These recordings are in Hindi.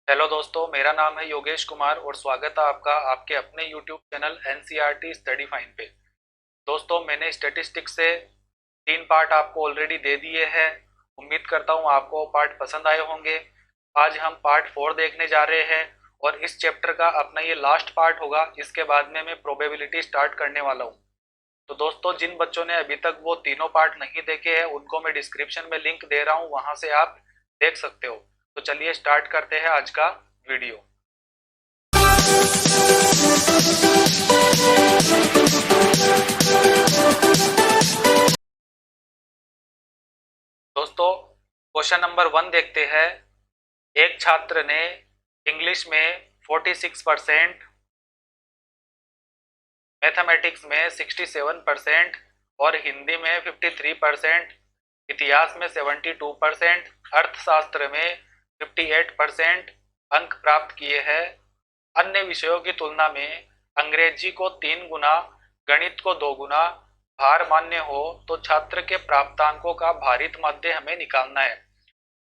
हेलो दोस्तों, मेरा नाम है योगेश कुमार और स्वागत है आपका आपके अपने YouTube channel NCERT study fine पे। दोस्तों, मैंने स्टैटिस्टिक्स से 3 पार्ट आपको ऑलरेडी दे दिए हैं। उम्मीद करता हूँ आपको वो पार्ट पसंद आए होंगे। आज हम पार्ट 4 देखने जा रहे हैं और इस चैप्टर का अपना ये लास्ट पार्ट होगा। इसके बाद में मैं प्रोबेबिलिटी स्टार्ट करने वाला हूँ। तो दोस्तों, जिन बच्चों ने अभी तक वो तीनों पार्ट नहीं देखे हैं उनको मैं डिस्क्रिप्शन में लिंक दे रहा हूँ, वहां से आप देख सकते हो। तो चलिए स्टार्ट करते हैं आज का वीडियो। दोस्तों, क्वेश्चन नंबर 1 देखते हैं। एक छात्र ने इंग्लिश में 46%, मैथमेटिक्स में 67% और हिंदी में 53%, इतिहास में 72%, अर्थशास्त्र में 58% अंक प्राप्त किए हैं। अन्य विषयों की तुलना में अंग्रेजी को 3 गुना, गणित को 2 गुना भार मान्य हो तो छात्र के प्राप्तांकों का भारित माध्य हमें निकालना है।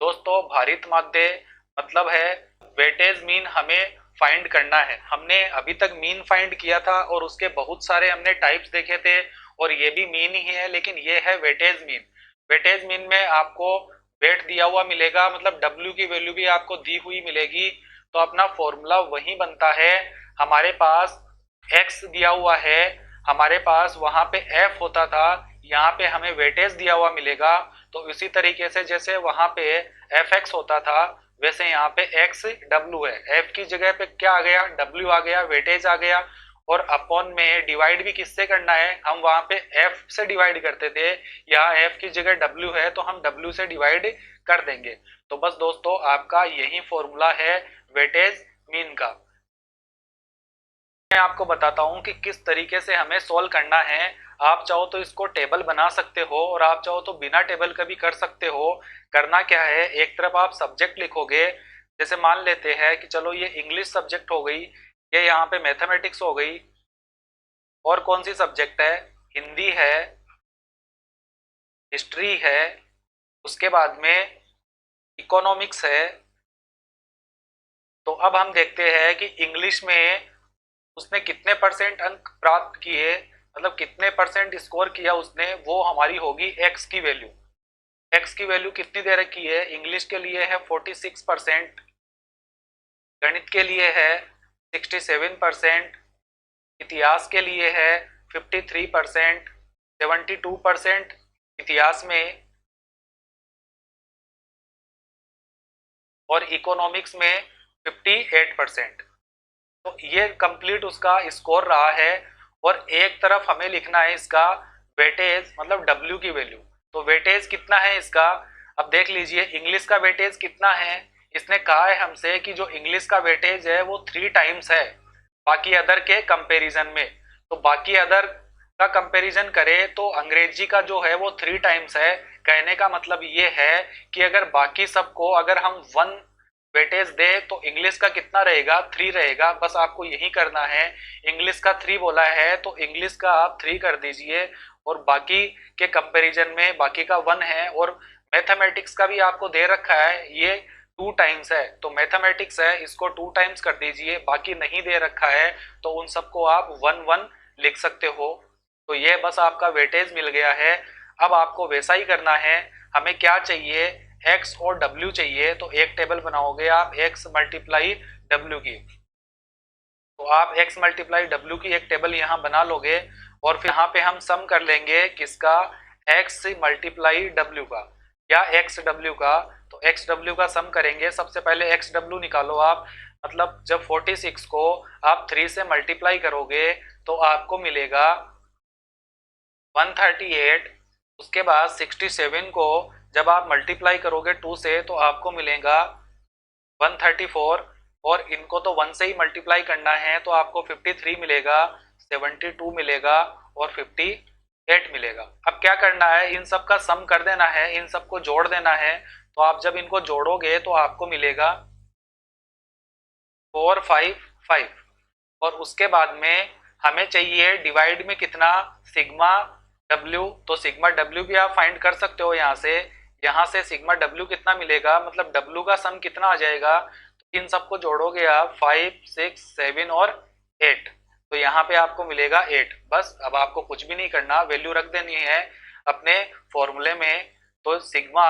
दोस्तों, भारित माध्य मतलब है वेटेज मीन हमें फाइंड करना है। हमने अभी तक मीन फाइंड किया था और उसके बहुत सारे हमने टाइप्स देखे थे और ये भी मीन ही है, लेकिन ये है वेटेज मीन। वेटेज मीन में आपको वेट दिया हुआ मिलेगा, मतलब डब्ल्यू की वैल्यू भी आपको दी हुई मिलेगी। तो अपना फॉर्मूला वही बनता है। हमारे पास एक्स दिया हुआ है, हमारे पास वहां पे एफ होता था, यहाँ पे हमें वेटेज दिया हुआ मिलेगा। तो इसी तरीके से जैसे वहां पे एफ एक्स होता था, वैसे यहाँ पे एक्स डब्ल्यू है। एफ की जगह पे क्या आ गया? डब्ल्यू आ गया, वेटेज आ गया। और अपॉन में डिवाइड भी किससे करना है? हम वहां पे एफ से डिवाइड करते थे, यहाँ एफ की जगह डब्ल्यू है तो हम डब्ल्यू से डिवाइड कर देंगे। तो बस दोस्तों, आपका यही फॉर्मूला है वेटेज मीन का। मैं आपको बताता हूँ कि किस तरीके से हमें सोल्व करना है। आप चाहो तो इसको टेबल बना सकते हो और आप चाहो तो बिना टेबल का भी कर सकते हो। करना क्या है, एक तरफ आप सब्जेक्ट लिखोगे। जैसे मान लेते हैं कि चलो ये इंग्लिश सब्जेक्ट हो गई, ये यहाँ पे मैथमेटिक्स हो गई, और कौन सी सब्जेक्ट है? हिंदी है, हिस्ट्री है, उसके बाद में इकोनॉमिक्स है। तो अब हम देखते हैं कि इंग्लिश में उसने कितने परसेंट अंक प्राप्त किए, मतलब कितने परसेंट स्कोर किया उसने, वो हमारी होगी एक्स की वैल्यू। एक्स की वैल्यू कितनी दे रखी है? इंग्लिश के लिए है 46%, गणित के लिए है 67%, इतिहास के लिए है 53%, 72% इतिहास में, और इकोनॉमिक्स में 58%। तो ये कंप्लीट उसका स्कोर रहा है। और एक तरफ हमें लिखना है इसका वेटेज, मतलब डब्ल्यू की वैल्यू। तो वेटेज कितना है इसका? अब देख लीजिए इंग्लिश का वेटेज कितना है। इसने कहा है हमसे कि जो इंग्लिश का वेटेज है वो 3 टाइम्स है बाकी अदर के कंपैरिजन में। तो बाकी अदर का कंपैरिजन करें तो अंग्रेजी का जो है वो 3 टाइम्स है। कहने का मतलब ये है कि अगर बाकी सबको अगर हम 1 वेटेज दे तो इंग्लिश का कितना रहेगा? 3 रहेगा। बस आपको यही करना है। इंग्लिश का 3 बोला है तो इंग्लिश का आप 3 कर दीजिए, और बाकी के कंपैरिजन में बाकी का 1 है। और मैथमेटिक्स का भी आपको दे रखा है, ये 2 टाइम्स है, तो मैथमेटिक्स है इसको 2 टाइम्स कर दीजिए। बाकी नहीं दे रखा है तो उन सबको आप 1 1 लिख सकते हो। तो ये बस आपका वेटेज मिल गया है। अब आपको वैसा ही करना है। हमें क्या चाहिए? एक्स और डब्ल्यू चाहिए। तो एक टेबल बनाओगे आप एक्स मल्टीप्लाई डब्ल्यू की। तो आप एक्स मल्टीप्लाई डब्ल्यू की एक टेबल यहाँ बना लोगे, और फिर यहाँ पे हम सम कर लेंगे किसका? एक्स मल्टीप्लाई डब्ल्यू का या एक्स डब्ल्यू का। तो एक्स डब्ल्यू का सम करेंगे। सबसे पहले एक्स डब्ल्यू निकालो आप। मतलब जब 46 को आप 3 से मल्टीप्लाई करोगे तो आपको मिलेगा 138। उसके बाद 67 को जब आप मल्टीप्लाई करोगे 2 से तो आपको मिलेगा 134। और इनको तो 1 से ही मल्टीप्लाई करना है तो आपको 53 मिलेगा, 72 मिलेगा और 58 मिलेगा। अब क्या करना है? इन सब का सम कर देना है, इन सबको जोड़ देना है। तो आप जब इनको जोड़ोगे तो आपको मिलेगा 455। और उसके बाद में हमें चाहिए डिवाइड में कितना? Sigma W. तो सिग्मा डब्ल्यू भी आप फाइंड कर सकते हो यहाँ से। यहाँ से सिग्मा डब्ल्यू कितना मिलेगा, मतलब डब्ल्यू का सम कितना आ जाएगा? इन सबको जोड़ोगे आप 5, 6, 7 और 8, तो यहाँ पे आपको मिलेगा 8। बस अब आपको कुछ भी नहीं करना, वैल्यू रख देनी है अपने फॉर्मूले में। तो सिग्मा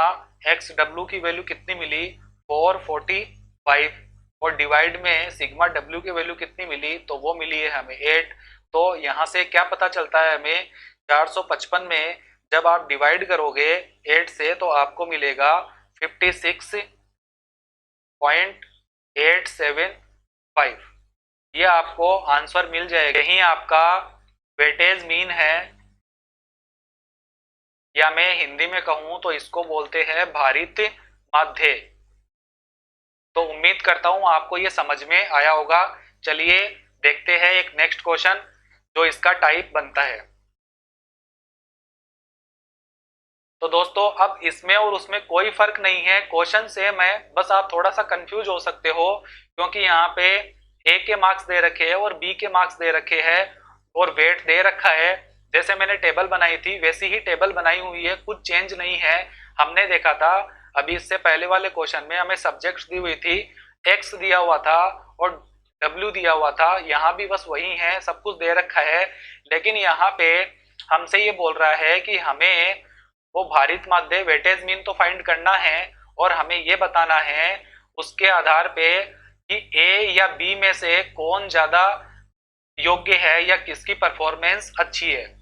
एक्स डब्ल्यू की वैल्यू कितनी मिली, 445, और डिवाइड में सिग्मा डब्ल्यू की वैल्यू कितनी मिली, तो वो मिली है हमें 8। तो यहाँ से क्या पता चलता है हमें, 455 में जब आप डिवाइड करोगे 8 से तो आपको मिलेगा 56.875। ये आपको आंसर मिल जाएगा। यही आपका वेटेज मीन है, या मैं हिंदी में कहूं तो इसको बोलते हैं भारित माध्य। तो उम्मीद करता हूं आपको ये समझ में आया होगा। चलिए देखते हैं एक नेक्स्ट क्वेश्चन जो इसका टाइप बनता है। तो दोस्तों अब इसमें और उसमें कोई फर्क नहीं है, क्वेश्चन सेम है, बस आप थोड़ा सा कंफ्यूज हो सकते हो क्योंकि यहाँ पे ए के मार्क्स दे रखे हैं और बी के मार्क्स दे रखे हैं और वेट दे रखा है। जैसे मैंने टेबल बनाई थी वैसी ही टेबल बनाई हुई है, कुछ चेंज नहीं है। हमने देखा था अभी इससे पहले वाले क्वेश्चन में हमें सब्जेक्ट्स दी हुई थी, एक्स दिया हुआ था और डब्ल्यू दिया हुआ था, यहाँ भी बस वही है, सब कुछ दे रखा है। लेकिन यहाँ पे हमसे ये बोल रहा है कि हमें वो भारित माध्य वेटेज मीन तो फाइंड करना है और हमें ये बताना है उसके आधार पे कि ए या बी में से कौन ज्यादा योग्य है या किसकी परफॉर्मेंस अच्छी है।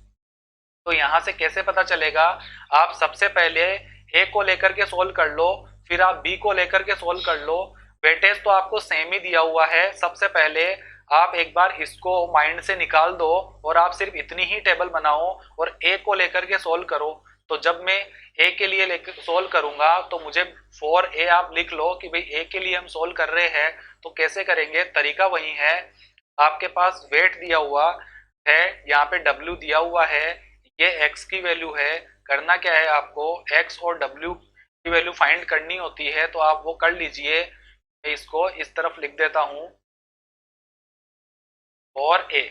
तो यहाँ से कैसे पता चलेगा, आप सबसे पहले ए को लेकर के सोल्व कर लो, फिर आप बी को लेकर के सोल्व कर लो। वेटेज तो आपको सेम ही दिया हुआ है, सबसे पहले आप एक बार इसको माइंड से निकाल दो और आप सिर्फ इतनी ही टेबल बनाओ और ए को लेकर के सोल्व करो। तो जब मैं ए के लिए लेकर सोल्व करूंगा तो मुझे 4a आप लिख लो कि भाई ए के लिए हम सोल्व कर रहे हैं। तो कैसे करेंगे, तरीका वही है, आपके पास वेट दिया हुआ है, यहाँ पे w दिया हुआ है, ये x की वैल्यू है। करना क्या है, आपको x और w की वैल्यू फाइंड करनी होती है, तो आप वो कर लीजिए। मैं इसको इस तरफ लिख देता हूं, और a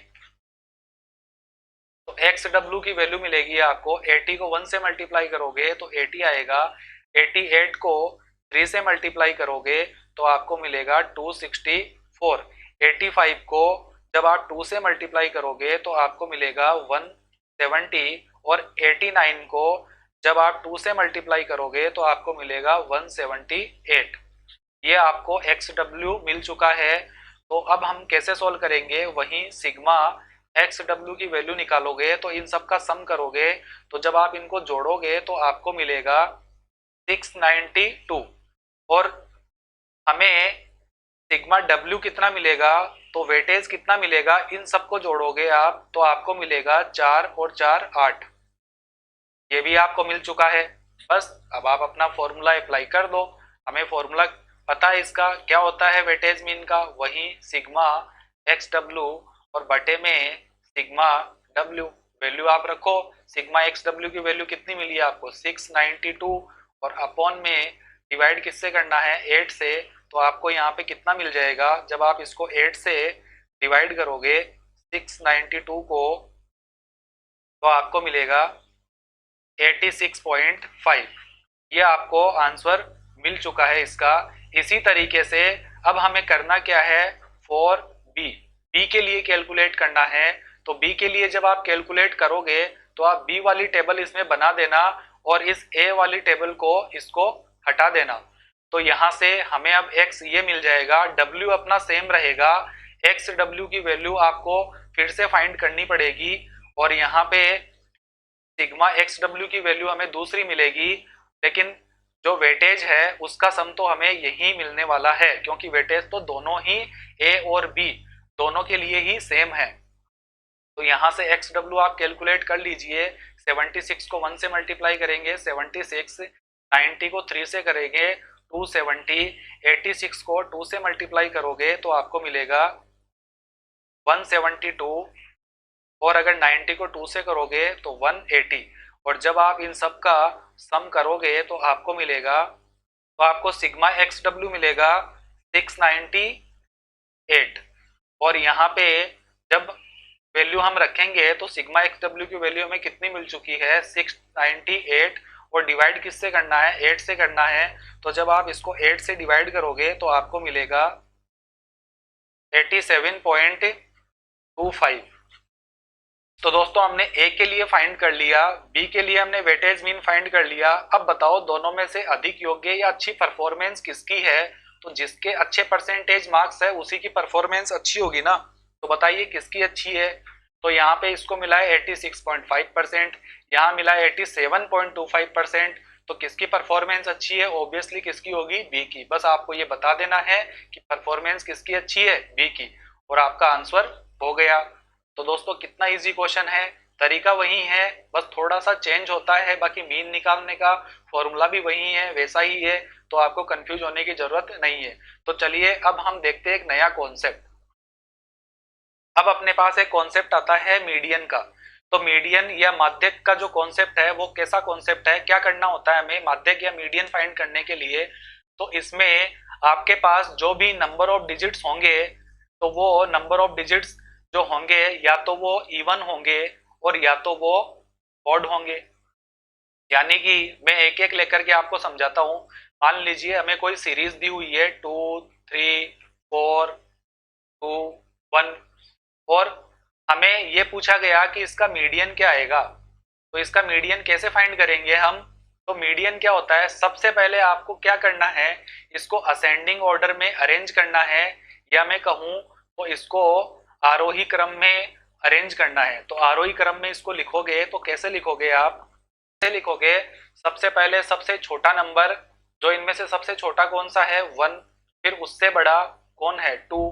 तो एक्स डब्ल्यू की वैल्यू मिलेगी आपको, 80 को 1 से मल्टीप्लाई करोगे तो 80 आएगा, 88 को 3 से मल्टीप्लाई करोगे तो आपको मिलेगा 264, 85 को जब आप 2 से मल्टीप्लाई करोगे तो आपको मिलेगा 170, और 89 को जब आप 2 से मल्टीप्लाई करोगे तो आपको मिलेगा 178। ये आपको एक्स डब्ल्यू मिल चुका है। तो अब हम कैसे सोल्व करेंगे, वही सिग्मा एक्स डब्ल्यू की वैल्यू निकालोगे तो इन सब का सम करोगे, तो जब आप इनको जोड़ोगे तो आपको मिलेगा 692, और हमें सिग्मा डब्ल्यू कितना मिलेगा, तो वेटेज कितना मिलेगा, इन सबको जोड़ोगे आप तो आपको मिलेगा 4 और 4 8। ये भी आपको मिल चुका है। बस अब आप अपना फॉर्मूला अप्लाई कर दो। हमें फॉर्मूला पता है इसका क्या होता है, वेटेज मीन का, वही सिग्मा एक्स डब्ल्यू और बटे में सिग्मा डब्ल्यू। वैल्यू आप रखो, सिग्मा एक्स डब्ल्यू की वैल्यू कितनी मिली आपको 692, और अपॉन में डिवाइड किससे करना है 8 से, तो आपको यहाँ पे कितना मिल जाएगा, जब आप इसको 8 से डिवाइड करोगे 692 को, तो आपको मिलेगा 86.5। ये आपको आंसर मिल चुका है इसका। इसी तरीके से अब हमें करना क्या है, फॉर बी, बी के लिए कैलकुलेट करना है। तो बी के लिए जब आप कैलकुलेट करोगे तो आप बी वाली टेबल इसमें बना देना और इस ए वाली टेबल को इसको हटा देना। तो यहाँ से हमें अब x ये मिल जाएगा, w अपना सेम रहेगा, एक्स डब्ल्यू की वैल्यू आपको फिर से फाइंड करनी पड़ेगी, और यहाँ पे सिग्मा एक्स डब्ल्यू की वैल्यू हमें दूसरी मिलेगी, लेकिन जो वेटेज है उसका सम तो हमें यही मिलने वाला है, क्योंकि वेटेज तो दोनों ही ए और बी दोनों के लिए ही सेम है। तो यहाँ से एक्स डब्ल्यू आप कैलकुलेट कर लीजिए, 76 को 1 से मल्टीप्लाई करेंगे 76, 90 को 3 से करेंगे 270, 86 को 2 से मल्टीप्लाई करोगे तो आपको मिलेगा 172, और अगर 90 को 2 से करोगे तो 180, और जब आप इन सब का सम करोगे तो आपको मिलेगा, तो आपको सिग्मा एक्स डब्ल्यू मिलेगा 698, और यहाँ पे जब वैल्यू हम रखेंगे तो सिग्मा एक्स डब्ल्यू की वैल्यू हमें कितनी मिल चुकी है 698, और डिवाइड किससे करना है, 8 से करना है। तो जब आप इसको 8 से डिवाइड करोगे तो आपको मिलेगा 87.25। तो दोस्तों हमने ए के लिए फाइंड कर लिया, बी के लिए हमने वेटेज मीन फाइंड कर लिया। अब बताओ दोनों में से अधिक योग्य या अच्छी परफॉर्मेंस किसकी है। तो जिसके अच्छे परसेंटेज मार्क्स है उसी की परफॉर्मेंस अच्छी होगी ना। तो बताइए किसकी अच्छी है। तो यहाँ पे इसको मिला है 86.5%, यहाँ मिला है 87.25%। तो किसकी परफॉर्मेंस अच्छी है, ऑब्वियसली किसकी होगी, बी की। बस आपको ये बता देना है कि परफॉर्मेंस किसकी अच्छी है, बी की, और आपका आंसर हो गया। तो दोस्तों कितना इजी क्वेश्चन है, तरीका वही है, बस थोड़ा सा चेंज होता है, बाकी मीन निकालने का फॉर्मूला भी वही है, वैसा ही है। तो आपको कंफ्यूज होने की जरूरत नहीं है। तो चलिए अब हम देखते हैं एक नया कॉन्सेप्ट। अब अपने पास एक कॉन्सेप्ट आता है मीडियन का। तो मीडियन या माध्यक का जो कॉन्सेप्ट है वो कैसा कॉन्सेप्ट है, क्या करना होता है हमें माध्यक या मीडियन फाइंड करने के लिए। तो इसमें आपके पास जो भी नंबर ऑफ डिजिट्स होंगे, तो वो नंबर ऑफ डिजिट्स जो होंगे या तो वो इवन होंगे और या तो वो ऑड होंगे। यानी कि मैं एक एक लेकर के आपको समझाता हूं। मान लीजिए हमें कोई सीरीज दी हुई है 2 3 4 2 1, और हमें ये पूछा गया कि इसका मीडियन क्या आएगा। तो इसका मीडियन कैसे फाइंड करेंगे हम। तो मीडियन क्या होता है, सबसे पहले आपको क्या करना है, इसको असेंडिंग ऑर्डर में अरेंज करना है, या मैं कहूं तो इसको आरोही क्रम में अरेंज करना है। तो आरोही क्रम में इसको लिखोगे तो कैसे लिखोगे आप, कैसे लिखोगे, सबसे पहले सबसे छोटा नंबर, जो इनमें से सबसे छोटा कौन सा है, 1, फिर उससे बड़ा कौन है, 2,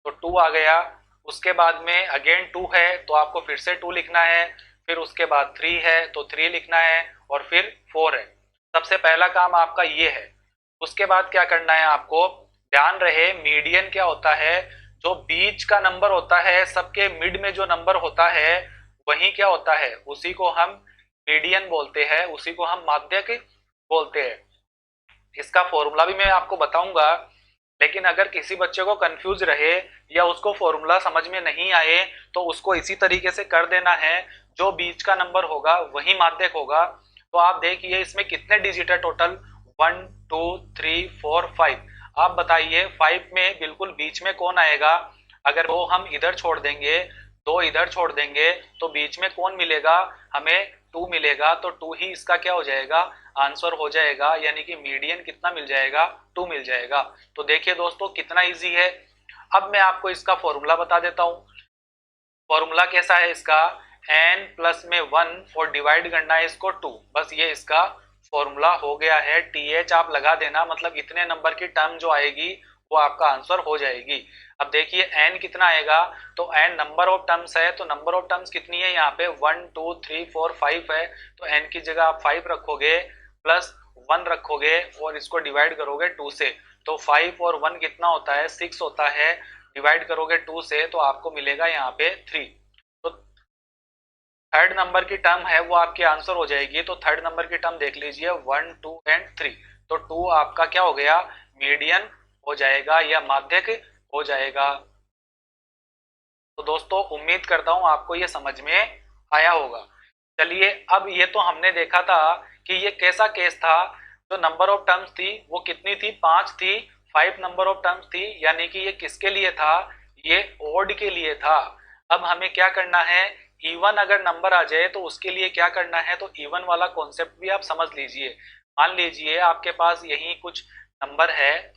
तो 2 आ गया। उसके बाद में अगेन 2 है तो आपको फिर से 2 लिखना है, फिर उसके बाद 3 है तो 3 लिखना है, और फिर 4 है। सबसे पहला काम आपका ये है। उसके बाद क्या करना है आपको, ध्यान रहे मीडियन क्या होता है, जो बीच का नंबर होता है, सबके मिड में जो नंबर होता है वही क्या होता है, उसी को हम मीडियन बोलते हैं, उसी को हम माध्यक बोलते हैं। इसका फॉर्मूला भी मैं आपको बताऊंगा, लेकिन अगर किसी बच्चे को कंफ्यूज रहे या उसको फॉर्मूला समझ में नहीं आए तो उसको इसी तरीके से कर देना है, जो बीच का नंबर होगा वही माध्यक होगा। तो आप देखिए इसमें कितने डिजिट है टोटल, 1 2 3 4 5। आप बताइए 5 में बिल्कुल बीच में कौन आएगा, अगर वो हम इधर छोड़ देंगे, 2 इधर छोड़ देंगे, तो बीच में कौन मिलेगा, हमें 2 मिलेगा। तो 2 ही इसका क्या हो जाएगा, आंसर हो जाएगा, यानी कि मीडियन कितना मिल जाएगा, 2 मिल जाएगा। तो देखिए दोस्तों कितना इजी है। अब मैं आपको इसका फॉर्मूला बता देता हूं। फॉर्मूला कैसा है इसका, n प्लस में 1 और डिवाइड करना है इसको 2, बस ये इसका फॉर्मूला हो गया है। th आप लगा देना, मतलब इतने नंबर की टर्म जो आएगी वो आपका आंसर हो जाएगी। अब देखिए n कितना आएगा, तो n नंबर ऑफ टर्म्स है, तो नंबर ऑफ टर्म्स कितनी है यहाँ पे, 1 2 3 4 5 है। तो n की जगह आप 5 रखोगे, प्लस 1 रखोगे, और इसको डिवाइड करोगे 2 से। तो 5 और 1 कितना होता है, 6 होता है। डिवाइड करोगे 2 से तो आपको मिलेगा यहाँ पे 3। तो थर्ड नंबर की टर्म है वो आपकी आंसर हो जाएगी। तो थर्ड नंबर की टर्म देख लीजिए, 1 2 एंड 3। तो 2 आपका क्या हो गया, मीडियन हो जाएगा या माध्यक हो जाएगा। तो दोस्तों उम्मीद करता हूं आपको ये समझ में आया होगा। चलिए अब ये तो हमने देखा था कि ये कैसा केस था, जो नंबर ऑफ टर्म्स थी वो कितनी थी, 5 थी, 5 नंबर ऑफ टर्म्स थी, यानी कि ये किसके लिए था, ये ओड के लिए था। अब हमें क्या करना है, इवन अगर नंबर आ जाए तो उसके लिए क्या करना है, तो इवन वाला कॉन्सेप्ट भी आप समझ लीजिए। मान लीजिए आपके पास यही कुछ नंबर है,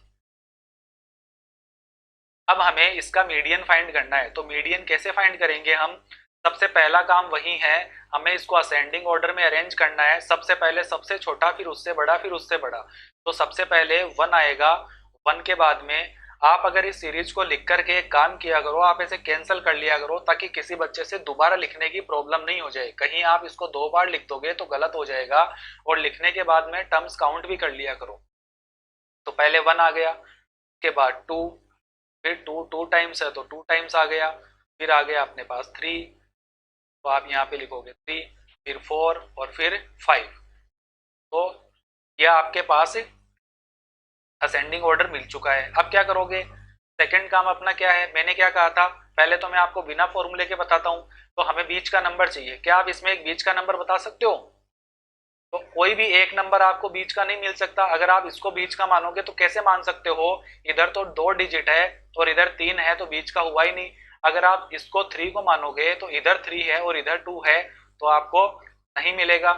अब हमें इसका मीडियन फाइंड करना है। तो मीडियन कैसे फाइंड करेंगे हम, सबसे पहला काम वही है, हमें इसको असेंडिंग ऑर्डर में अरेंज करना है। सबसे पहले सबसे छोटा, फिर उससे बड़ा, फिर उससे बड़ा। तो सबसे पहले 1 आएगा, 1 के बाद में आप अगर इस सीरीज को लिख करके एक काम किया करो, आप इसे कैंसिल कर लिया करो, ताकि किसी बच्चे से दोबारा लिखने की प्रॉब्लम नहीं हो जाए। कहीं आप इसको 2 बार लिख दोगे तो गलत हो जाएगा, और लिखने के बाद में टर्म्स काउंट भी कर लिया करो। तो पहले 1 आ गया, उसके बाद 2, फिर 2 2 टाइम्स है तो 2 टाइम्स आ गया, फिर आ गया अपने पास 3, तो आप यहाँ पे लिखोगे 3, फिर 4 और फिर 5। तो यह आपके पास असेंडिंग ऑर्डर मिल चुका है। अब क्या करोगे, सेकंड काम अपना क्या है, मैंने क्या कहा था, पहले तो मैं आपको बिना फॉर्मूले के बताता हूँ। तो हमें बीच का नंबर चाहिए, क्या आप इसमें एक बीच का नंबर बता सकते हो, तो कोई भी एक नंबर आपको बीच का नहीं मिल सकता। अगर आप इसको बीच का मानोगे तो कैसे मान सकते हो, इधर तो 2 डिजिट है और इधर 3 है, तो बीच का हुआ ही नहीं। अगर आप इसको 3 को मानोगे तो इधर 3 है और इधर 2 है, तो आपको नहीं मिलेगा।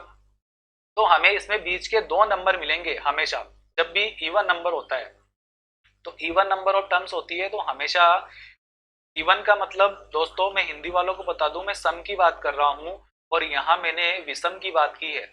तो हमें इसमें बीच के 2 नंबर मिलेंगे हमेशा, जब भी इवन नंबर होता है। तो इवन नंबर ऑफ टर्म्स होती है, तो हमेशा इवन का मतलब दोस्तों, मैं हिंदी वालों को बता दूं, मैं सम की बात कर रहा हूं और यहाँ मैंने विषम की बात की है।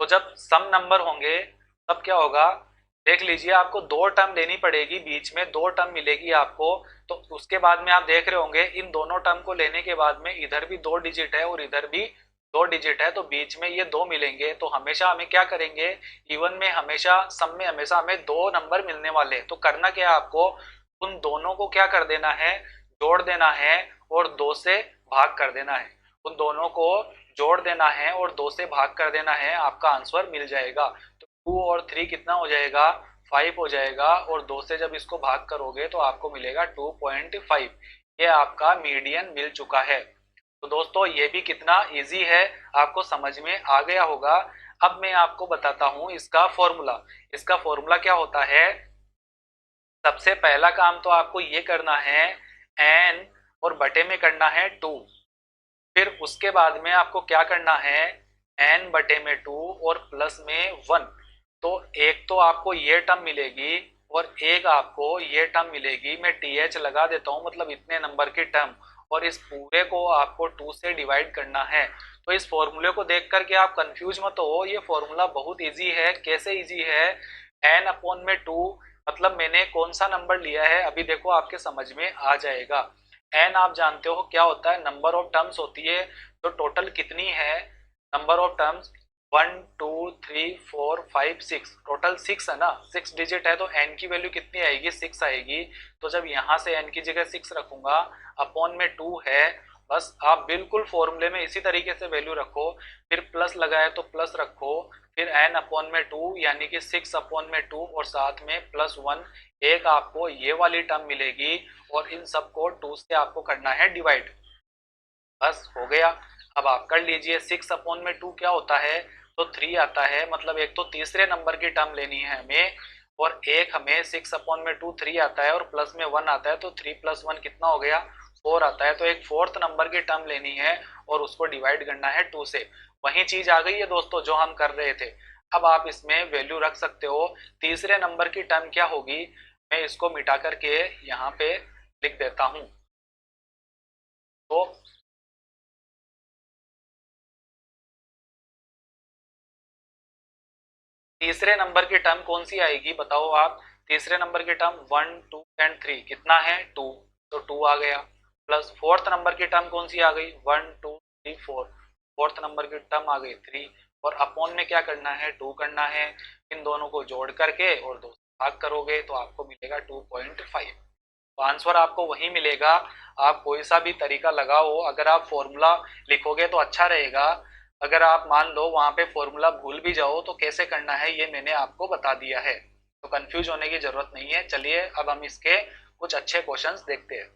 तो जब सम नंबर होंगे तब क्या होगा, देख लीजिए, आपको 2 टर्म लेनी पड़ेगी, बीच में 2 टर्म मिलेगी आपको। तो उसके बाद में आप देख रहे होंगे इन दोनों टर्म को लेने के बाद में इधर भी 2 डिजिट है और इधर भी 2 डिजिट है, तो बीच में ये 2 मिलेंगे। तो हमेशा हमें क्या करेंगे, इवन में हमेशा, सम में हमेशा हमें 2 नंबर मिलने वाले हैं। तो करना क्या है आपको, उन दोनों को क्या कर देना है, जोड़ देना है और 2 से भाग कर देना है। उन दोनों को जोड़ देना है और 2 से भाग कर देना है, आपका आंसर मिल जाएगा। तो 2 और 3 कितना हो जाएगा, 5 हो जाएगा, और 2 से जब इसको भाग करोगे तो आपको मिलेगा 2.5। ये आपका मीडियन मिल चुका है। तो दोस्तों ये भी कितना इजी है, आपको समझ में आ गया होगा। अब मैं आपको बताता हूं इसका फॉर्मूला। इसका फॉर्मूला क्या होता है, सबसे पहला काम तो आपको ये करना है, एन और बटे में करना है 2। फिर उसके बाद में आपको क्या करना है, एन बटे में 2 और प्लस में 1। तो एक तो आपको ये टर्म मिलेगी और एक आपको ये टर्म मिलेगी। मैं टी एच लगा देता हूँ, मतलब इतने नंबर की टर्म, और इस पूरे को आपको 2 से डिवाइड करना है। तो इस फॉर्मूले को देख करके आप कंफ्यूज मत हो, ये फॉर्मूला बहुत इजी है। कैसे इजी है, एन अपॉन में 2, मतलब मैंने कौन सा नंबर लिया है अभी देखो आपके समझ में आ जाएगा। एन आप जानते हो क्या होता है, नंबर ऑफ टर्म्स होती है। तो टोटल कितनी है नंबर ऑफ टर्म्स, 1 2 3 4 5 6, टोटल 6 है ना, 6 डिजिट है, तो एन की वैल्यू कितनी आएगी, 6 आएगी। तो जब यहाँ से एन की जगह 6 रखूंगा, अपॉन में 2 है, बस आप बिल्कुल फॉर्मूले में इसी तरीके से वैल्यू रखो। फिर प्लस लगाए तो प्लस रखो, फिर एन अपॉन में 2 यानी कि 6 अपॉन में 2 और साथ में +1, एक आपको ये वाली टर्म मिलेगी और इन सबको 2 से आपको करना है डिवाइड। बस हो गया। अब आप कर लीजिए, 6 अपॉन में 2 क्या होता है, तो 3 आता है, मतलब एक तो तीसरे नंबर की टर्म लेनी है हमें, और एक हमें 6 अपॉन में 2 3 आता है और प्लस में 1 आता है, तो 3 + 1 कितना हो गया, 4 आता है। तो एक फोर्थ नंबर की टर्म लेनी है और उसको डिवाइड करना है 2 से। वही चीज आ गई है दोस्तों जो हम कर रहे थे। अब आप इसमें वैल्यू रख सकते हो, तीसरे नंबर की टर्म क्या होगी, मैं इसको मिटा करके यहाँ पे लिख देता हूँ। तो तीसरे नंबर की टर्म कौन सी आएगी बताओ आप, तीसरे नंबर की टर्म 1 2 एंड 3 कितना है 2, तो 2 आ गया। प्लस फोर्थ नंबर की टर्म कौन सी आ गई, 1 2 3 4, फोर्थ नंबर की टर्म आ गई 3, और अपॉन में क्या करना है 2 करना है। इन दोनों को जोड़ करके और 2 से भाग करोगे तो आपको मिलेगा 2.5। तो आंसर आपको वही मिलेगा। आप कोई सा भी तरीका लगाओ, अगर आप फॉर्मूला लिखोगे तो अच्छा रहेगा। अगर आप मान लो वहां पे फॉर्मूला भूल भी जाओ तो कैसे करना है ये मैंने आपको बता दिया है, तो कंफ्यूज होने की जरूरत नहीं है। चलिए अब हम इसके कुछ अच्छे क्वेश्चंस देखते हैं।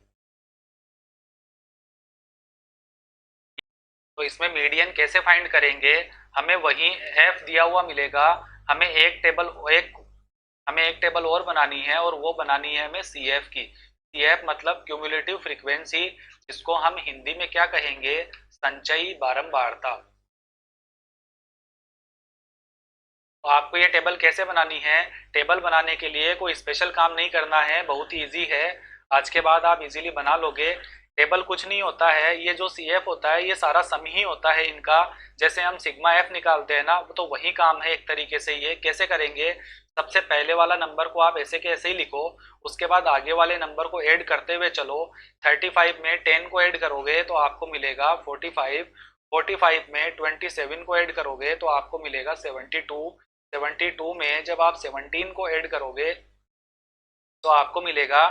तो इसमें मीडियन कैसे फाइंड करेंगे, हमें वही एफ दिया हुआ मिलेगा। हमें एक टेबल और बनानी है, और वो बनानी है हमें सी एफ की। सी एफ मतलब क्यूमुलेटिव फ्रीक्वेंसी, जिसको हम हिंदी में क्या कहेंगे, संचयी बारंबारता। तो आपको ये टेबल कैसे बनानी है, टेबल बनाने के लिए कोई स्पेशल काम नहीं करना है, बहुत ही ईजी है। आज के बाद आप इजीली बना लोगे। टेबल कुछ नहीं होता है, ये जो सी एफ होता है ये सारा सम ही होता है इनका। जैसे हम सिग्मा एफ निकालते हैं ना, तो वही काम है एक तरीके से। ये कैसे करेंगे, सबसे पहले वाला नंबर को आप ऐसे के ऐसे ही लिखो, उसके बाद आगे वाले नंबर को ऐड करते हुए चलो। 35 में 10 को ऐड करोगे तो आपको मिलेगा 45, 45 में 27 को ऐड करोगे तो आपको मिलेगा 72, 72 में जब आप 17 को ऐड करोगे तो आपको मिलेगा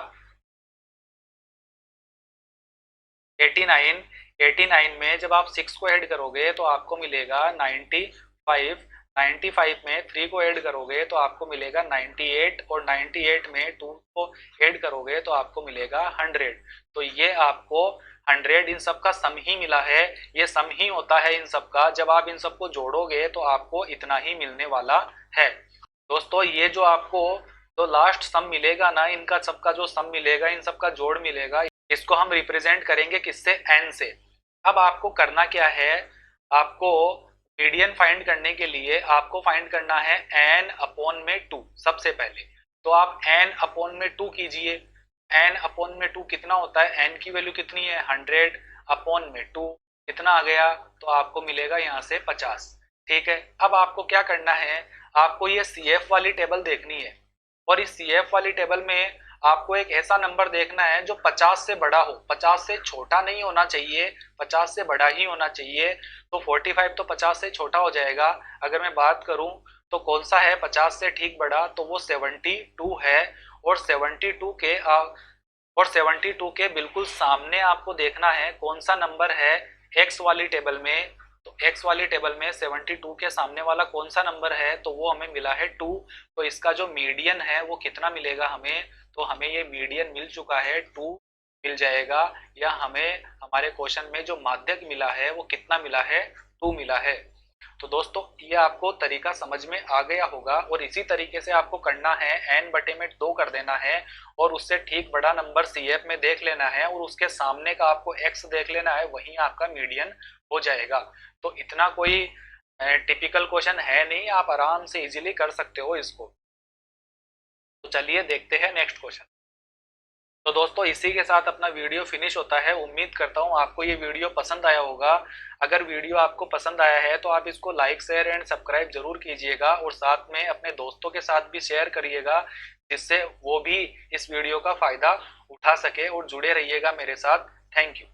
89, 89 में जब आप 6 को ऐड करोगे तो आपको मिलेगा 95, 95 में 3 को ऐड करोगे तो आपको मिलेगा 98 और 98 में 2 को ऐड करोगे तो आपको मिलेगा 100। तो ये आपको 100 इन सब का सम ही मिला है। ये सम ही होता है इन सब का, जब आप इन सबको जोड़ोगे तो आपको इतना ही मिलने वाला है। दोस्तों ये जो आपको तो लास्ट सम मिलेगा ना, इनका सबका जो सम मिलेगा, इन सबका जोड़ मिलेगा, इसको हम रिप्रेजेंट करेंगे किससे? n से। अब आपको करना क्या है, आपको मीडियन फाइंड करने के लिए आपको फाइंड करना है n अपॉन में 2 सबसे पहले। तो आप n अपॉन में 2 कीजिए। n अपॉन में 2 कितना होता है? n की वैल्यू कितनी है? 100 अपॉन में 2 कितना आ गया? तो आपको मिलेगा यहाँ से 50। ठीक है, अब आपको क्या करना है, आपको ये CF वाली टेबल देखनी है और इस CF वाली टेबल में आपको एक ऐसा नंबर देखना है जो 50 से बड़ा हो, 50 से छोटा नहीं होना चाहिए, 50 से बड़ा ही होना चाहिए। तो 45 तो 50 से छोटा हो जाएगा। अगर मैं बात करूं तो कौन सा है 50 से ठीक बड़ा, तो वो 72 है। और 72 के बिल्कुल सामने आपको देखना है कौन सा नंबर है एक्स वाली टेबल में। तो एक्स वाली टेबल में 72 के सामने वाला कौन सा नंबर है, तो वो हमें मिला है 2। तो इसका जो मीडियन है वो कितना मिलेगा हमें, तो हमें ये मीडियन मिल चुका है 2 मिल जाएगा। या हमें हमारे क्वेश्चन में जो माध्यक मिला है वो कितना मिला है? 2 मिला है। तो दोस्तों ये आपको तरीका समझ में आ गया होगा और इसी तरीके से आपको करना है, n बटे में 2 कर देना है और उससे ठीक बड़ा नंबर CF में देख लेना है और उसके सामने का आपको x देख लेना है, वहीं आपका मीडियन हो जाएगा। तो इतना कोई टिपिकल क्वेश्चन है नहीं, आप आराम से इजीली कर सकते हो इसको। तो चलिए देखते हैं नेक्स्ट क्वेश्चन। तो दोस्तों इसी के साथ अपना वीडियो फिनिश होता है। उम्मीद करता हूँ आपको ये वीडियो पसंद आया होगा। अगर वीडियो आपको पसंद आया है तो आप इसको लाइक शेयर एंड सब्सक्राइब जरूर कीजिएगा और साथ में अपने दोस्तों के साथ भी शेयर करिएगा, जिससे वो भी इस वीडियो का फायदा उठा सके। और जुड़े रहिएगा मेरे साथ। Thank you.